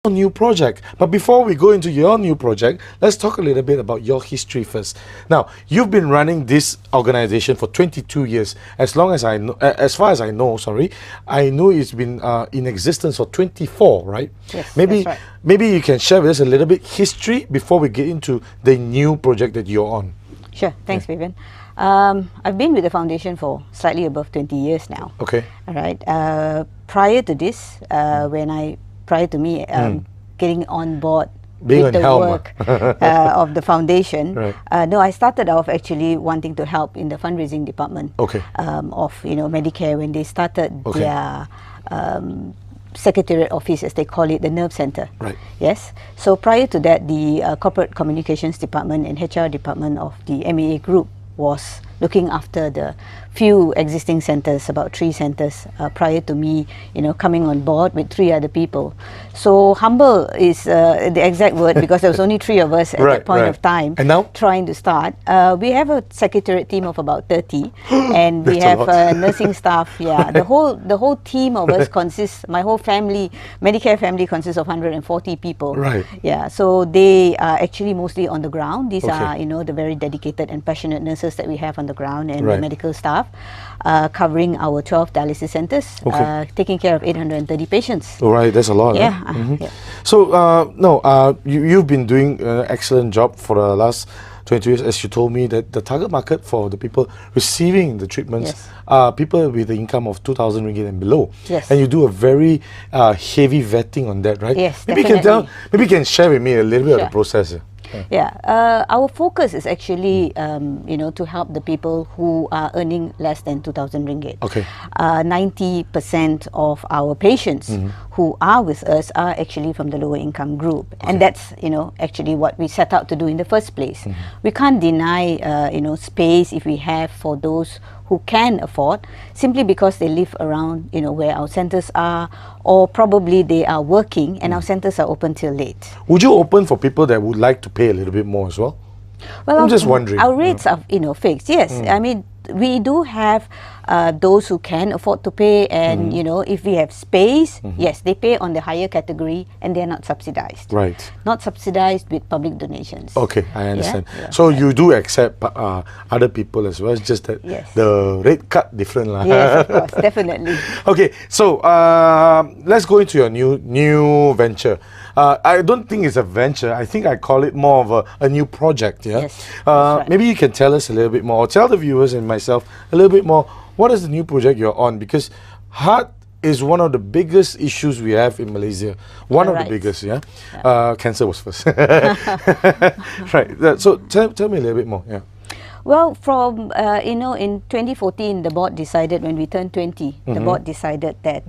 new project. But before we go into your new project, let's talk a little bit about your history first. Now, you've been running this organization for 22 years. As long as I know, as far as I know, I know it's been in existence for 24, right? Yes, maybe that's right. maybe you can share with us a little bit history before we get into the new project that you're on. Sure, thanks, Vivian. I've been with the foundation for slightly above 20 years now. Okay. All right. Prior to this, prior to me getting on board Being with on the helm. work of the foundation, Right. no, I started off actually wanting to help in the fundraising department Okay. of Medicare when they started Okay. their secretariat office, as they call it, the nerve center. Right. Yes. So prior to that, the corporate communications department and HR department of the MEA group was looking after the few existing centers, about 3 centers, prior to me, coming on board with 3 other people. So humble is the exact word, because there was only 3 of us at that point of time. And now? Trying to start. We have a secretariat team of about 30, and we That's a have lot. nursing staff. Yeah, the whole team of us consists. My whole family, Medicare family, consists of 140 people. Right. Yeah. So they are actually mostly on the ground. These are Okay. the very dedicated and passionate nurses that we have on the ground, and Right. the medical staff, covering our 12 dialysis centers, Okay. taking care of 830 patients. All right, that's a lot. Yeah. Huh? Yeah. So, you've been doing an excellent job for the last 20 years, as you told me, that the target market for the people receiving the treatments Yes. are people with the income of 2,000 ringgit and below. Yes. And you do a very heavy vetting on that, right? Yes, maybe definitely. maybe you can share with me a little bit of the Sure. process. Yeah, our focus is actually, to help the people who are earning less than 2,000 ringgit. Okay. 90% of our patients who are with us are actually from the lower income group, and that's actually what we set out to do in the first place. We can't deny space if we have for those who can afford, simply because they live around where our centers are, or probably they are working and our centers are open till late. Would you open for people that would like to pay a little bit more as well? Well, I'm just wondering. Our rates are fixed. Yes, I mean, we do have those who can afford to pay, and if we have space, yes, they pay on the higher category, and they are not subsidized. Right. Not subsidized with public donations. Okay, I understand. Yeah, So you do accept other people as well. It's just that Yes. the rate cut different lah. Yes, of course, definitely. Okay, so let's go into your new venture. I don't think it's a venture. I think I call it more of a new project. Yeah. Yes, that's right. Maybe you can tell us a little bit more, or tell the viewers and myself a little bit more. What is the new project you're on? Because heart is one of the biggest issues we have in Malaysia. One of the Right. biggest. Yeah. Cancer was first. Right. So tell me a little bit more. Yeah. Well, from in 2014, the board decided, when we turned 20, the board decided that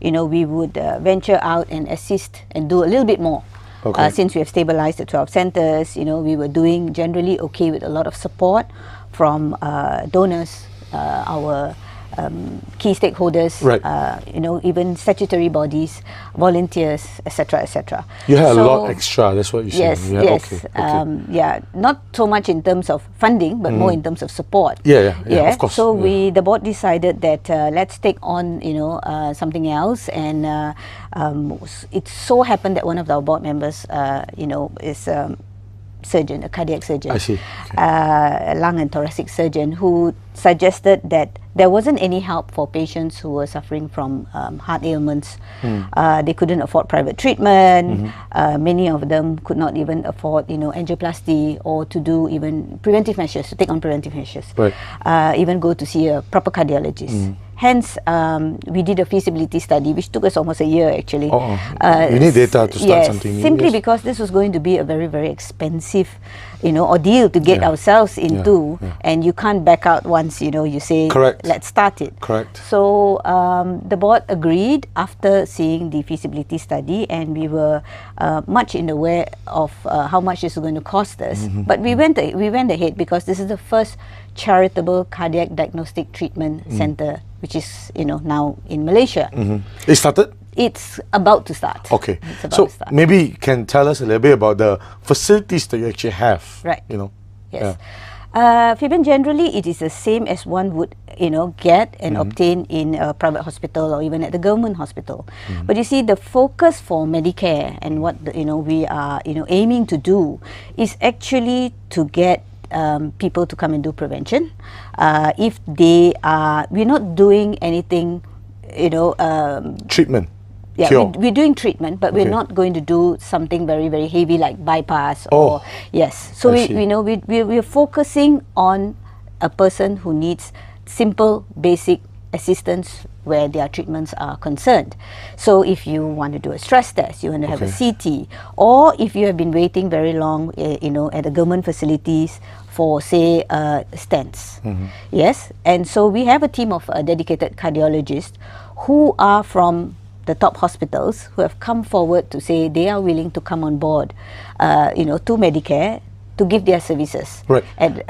we would venture out and assist and do a little bit more. Okay. Since we have stabilized the 12 centers, we were doing generally okay with a lot of support from donors, our key stakeholders, Right. even statutory bodies, volunteers, etc., etc. You had a lot extra. That's what you said. Yes, Yeah. yes. Okay. Not so much in terms of funding, but more in terms of support. Yeah, of course. So Yeah. the board decided that let's take on, something else, and it so happened that one of our board members, is surgeon, a cardiac surgeon, I see. a lung and thoracic surgeon, who suggested that there wasn't any help for patients who were suffering from heart ailments. They couldn't afford private treatment. Many of them could not even afford, angioplasty, or to do even preventive measures, to take on preventive measures. Right. Even go to see a proper cardiologist. Hence, we did a feasibility study, which took us almost a year, actually. You need data to start something new. Simply Yes. because this was going to be a very, very expensive, ordeal to get ourselves into, and you can't back out once, you say, Correct. let's start it. Correct. So the board agreed after seeing the feasibility study, and we were much aware of how much this is going to cost us. But we went ahead, because this is the first charitable cardiac diagnostic treatment center, which is now in Malaysia. It started? It's about to start. Okay. It's about So to start. maybe you can tell us a little bit about the facilities that you actually have. Right. You know. Yes. Fabian, generally it is the same as one would, get and obtain in a private hospital or even at the government hospital. But you see, the focus for Medicare and what we are, aiming to do is actually to get people to come and do prevention. If they are, we're not doing anything, Treatment. yeah, Cure. we're doing treatment, but we're Okay. not going to do something very, very heavy like bypass Oh, or yes. So I see. we're focusing on a person who needs simple, basic assistance where their treatments are concerned. So if you want to do a stress test, you want to have a Okay. CT, or if you have been waiting very long, at the government facilities for, say, stents. Yes, and so we have a team of dedicated cardiologists who are from the top hospitals who have come forward to say they are willing to come on board, to Medicare to give their services, Right. and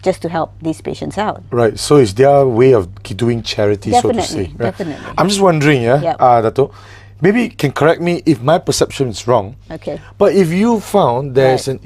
just to help these patients out. Right, so it's their way of doing charity, so to Definitely, say. Right? definitely. I'm just wondering, Yep. Dato, maybe you can correct me if my perception is wrong. Okay. But if you found there's Right.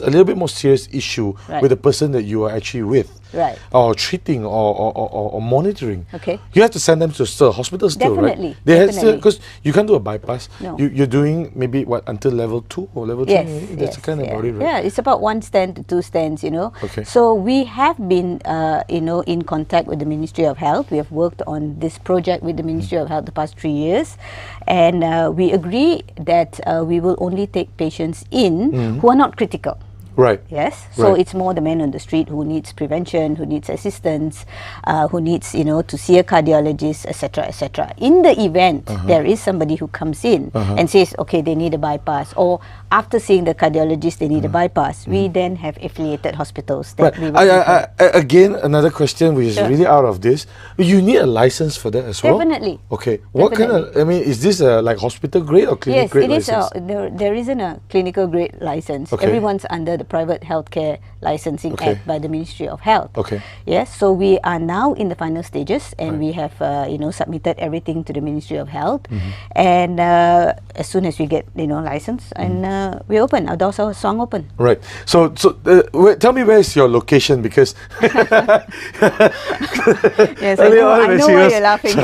a little bit more serious issue Right. with the person that you are actually with, Right. or treating, or monitoring, Okay. you have to send them to still hospital still, Definitely, right? They have still, definitely. because you can't do a bypass. No. You're doing maybe until level 2 or level 3. Yes, That's yes, kind of yeah. about it, right? Yeah, it's about 1 stent to 2 stents, Okay. So we have been, in contact with the Ministry of Health. We have worked on this project with the Ministry of Health the past 3 years, and we agree that we will only take patients in who are not critical. Right. Yes, so Right. it's more the man on the street who needs prevention, who needs assistance, who needs to see a cardiologist, etc., etc. In the event there is somebody who comes in and says, okay, they need a bypass, or after seeing the cardiologist they need a bypass, we then have affiliated hospitals that But we will again, another question which is Sure. really out of this. You need a license for that as well? Definitely. Okay. What kind of, is this like hospital grade or clinic Yes, grade it is. license? There isn't a clinical grade license. Okay. Everyone's under the Private Healthcare Licensing Okay. Act by the Ministry of Health. Okay. Yes, so we are now in the final stages, and we have submitted everything to the Ministry of Health, and as soon as we get license, and we open. Our doors are swung open. Right. So tell me where's your location, because Yes, I earlier know, on I when know she why was you're laughing.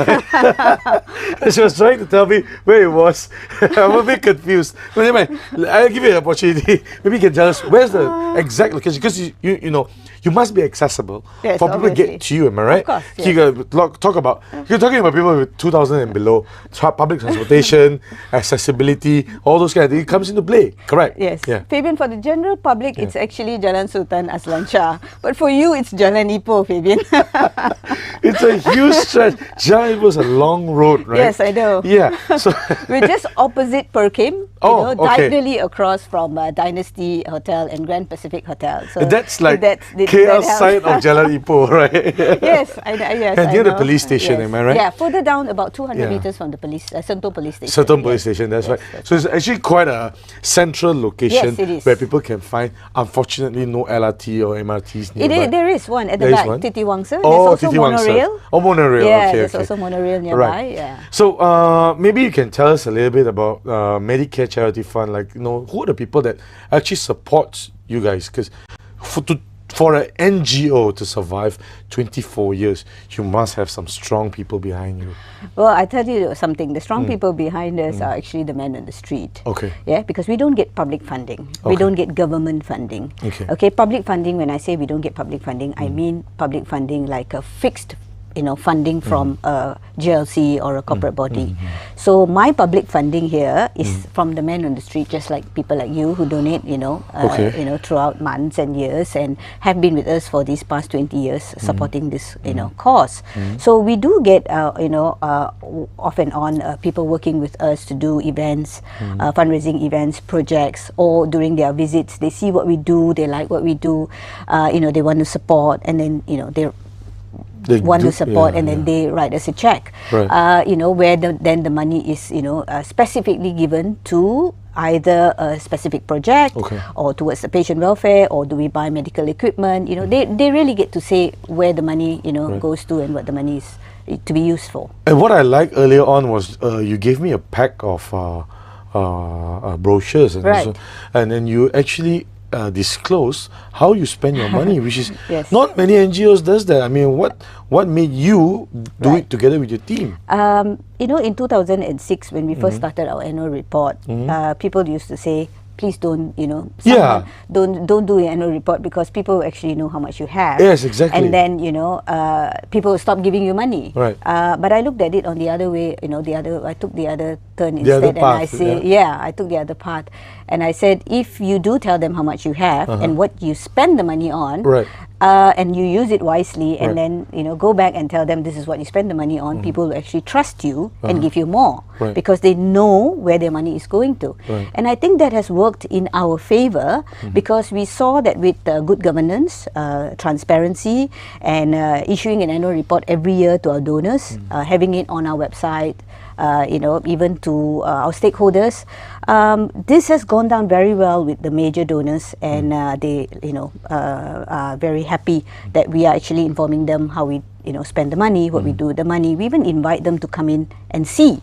she was trying to tell me where it was. I'm a bit confused. But never mind. I'll give you an opportunity. Maybe you can tell us where's the exact location, because you must be accessible Yes, for people to obviously. get to you. Am I right? course, You gotta talk about. You're talking about people with 2,000 and below, public transportation, accessibility, all those kind of things. It comes into play. Correct. Yes. Yeah. Fabian, for the general public, it's actually Jalan Sultan Aslan Shah. But for you, it's Jalan Ipoh, Fabian. It's a huge stretch. Jalan was a long road, right? Yes, I know. Yeah. So We're just opposite Perkim, Oh, okay. diagonally across from Dynasty Hotel and Grand Pacific Hotel. So that's like did KL that help? side of Jalan Ipoh, right? Yes, yes. And I near the know. police station, Yes. am I right? Yeah, further down about 200 Yeah. meters from the police, Sentul Police Station. Certain police Yes. station, that's Yes, right. So it's actually quite a central location Yes, it is. where people can find, unfortunately, no LRT or MRTs nearby. There is one at the There is back, one? Titi Wangsa. Oh, There's also Titi Wangsa. monorail. Oh, monorail. Yeah, okay, there's okay. also monorail nearby. Yeah. So maybe you can tell us a little bit about Medicare Charity Fund. Like, who are the people that actually support you guys? Because for an NGO to survive 24 years, you must have some strong people behind you. Well, I tell you something. The strong people behind us are actually the men on the street. Okay. Yeah, because we don't get public funding. We Okay. don't get government funding. Okay. Okay. Public funding. When I say we don't get public funding, I mean public funding like a fixed funding from a GLC or a corporate body. So my public funding here is from the men on the street, just like people like you who donate, Okay. throughout months and years, and have been with us for these past 20 years supporting this, cause. So we do get, off and on people working with us to do events, fundraising events, projects, or during their visits, they see what we do, they like what we do, they want to support, and then, they want to support, and then they write us a check. Right. Where then the money is, specifically given to either a specific project, Okay. or towards the patient welfare, or do we buy medical equipment? They really get to say where the money goes to and what the money is to be used for. And what I liked earlier on was you gave me a pack of brochures, and Right. and then you actually disclose how you spend your money, which is Yes. not many NGOs does that. I mean, what made you do Right. it together with your team? In 2006, when we first started our annual report, people used to say, please don't, Yeah. don't do an annual report because people will actually know how much you have. Yes, exactly. And then, people will stop giving you money. Right. But I looked at it on the other way, I took the other turn The other instead, and I path, say, I took the other path. And I said, if you do tell them how much you have and what you spend the money on, Right. and you use it wisely, and then go back and tell them this is what you spend the money on, people will actually trust you and give you more Right. because they know where their money is going to. Right. And I think that has worked in our favor because we saw that with good governance, transparency, and issuing an annual report every year to our donors, having it on our website, even to our stakeholders. This has gone down very well with the major donors, and they, are very happy that we are actually informing them how we, spend the money, what we do with the money. We even invite them to come in and see,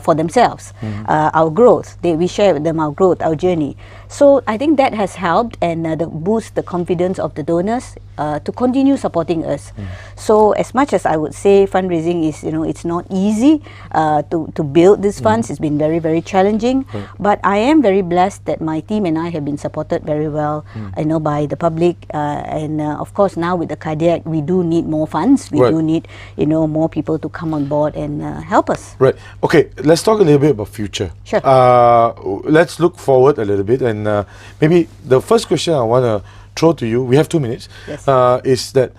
for themselves our growth. We share with them our growth, our journey. So I think that has helped and boost the confidence of the donors to continue supporting us. So as much as I would say fundraising is, it's not easy to build these funds. It's been very, very challenging. But I am very blessed that my team and I have been supported very well, by the public. And of course, now with the cardiac, we do need more funds. We do need, more people to come on board and help us. Right. Okay, let's talk a little bit about future. Sure. Let's look forward a little bit, and maybe the first question I want to throw to you, we have 2 minutes, Yes. is that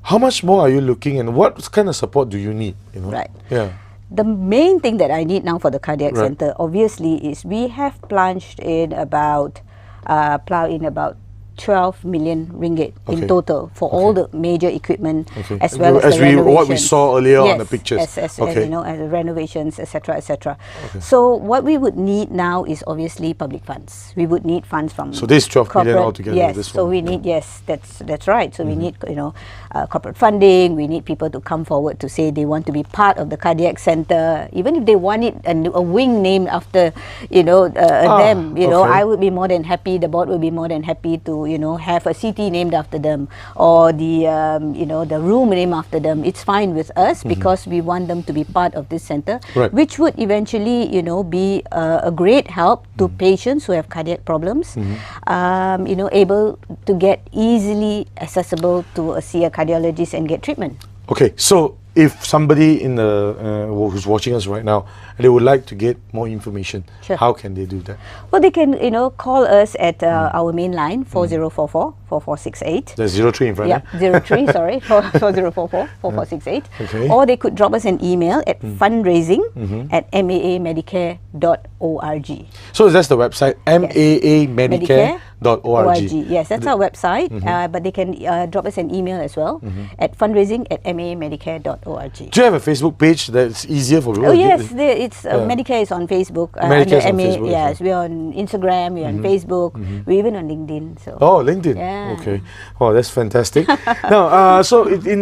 how much more are you looking, and what kind of support do you need? Right. Yeah. The main thing that I need now for the cardiac Right. center, obviously, is we have plunged in about 12 million ringgit Okay. in total for all the major equipment, Okay. as well as the what we renovations. saw earlier on Yes, the pictures. as Okay. as the renovations, etc., etc. So what we would need now is obviously public funds. We would need funds from So this 12 million corporate- altogether, Yes, this so one. we need, that's right. So we need corporate funding. We need people to come forward to say they want to be part of the cardiac center, even if they want it a wing named after them. okay. I would be more than happy. The board would be more than happy to have a CT named after them, or the the room named after them. It's fine with us because we want them to be part of this center, Right. which would eventually be a great help to patients who have cardiac problems, able to get easily accessible to see a cardiologist and get treatment. Okay, so if somebody in the who's watching us right now, they would like to get more information, Sure. how can they do that? Well, they can call us at our main line 4044 4468. There's 03 in front. Yeah, eh? 03, sorry, 4044 4468. Okay. Or they could drop us an email at fundraising@maamedicare.org. So that's the website, maamedicare.org. Yes, that's our website. But they can drop us an email as well at fundraising@maamedicare.org. Do you have a Facebook page that's easier for people? Oh to yes, get- it's Medicare is on Facebook. Medicare is under on MA, Facebook as yes, we're on Instagram, we're on Facebook, we're even on LinkedIn. So Oh, LinkedIn. Yeah. Okay. Oh, that's fantastic. Now, so in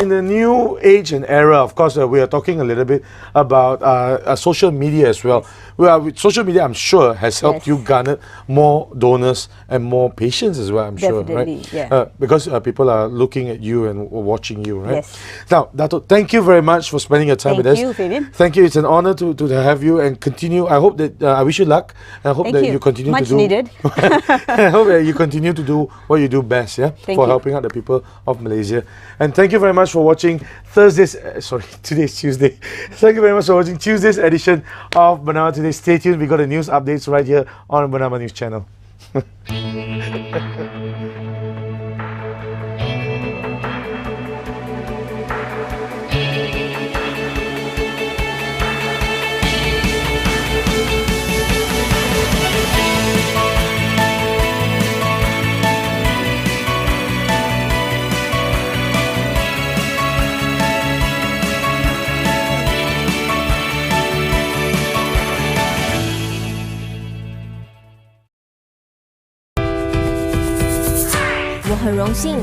the new age and era, of course, we are talking a little bit about social media as well. Well, with social media, I'm sure, has helped Yes. you garner more donors and more patients as well. I'm sure, Definitely, right? yeah. Because people are looking at you and watching you, right? Yes. Now, Dato, thank you very much for spending your time Thank with us. you, Fabian. Thank you. It's an honor to have you and continue. I hope that I wish you luck. I hope Thank that you. you continue Much to do. needed. I hope that you continue to do what you do best, yeah, Thank for you. helping out the people of Malaysia. And thank you very much for watching today's Tuesday. Thank you very much for watching Tuesday's edition of Bernama Today. Stay tuned. We got the news updates right here on Bernama News Channel.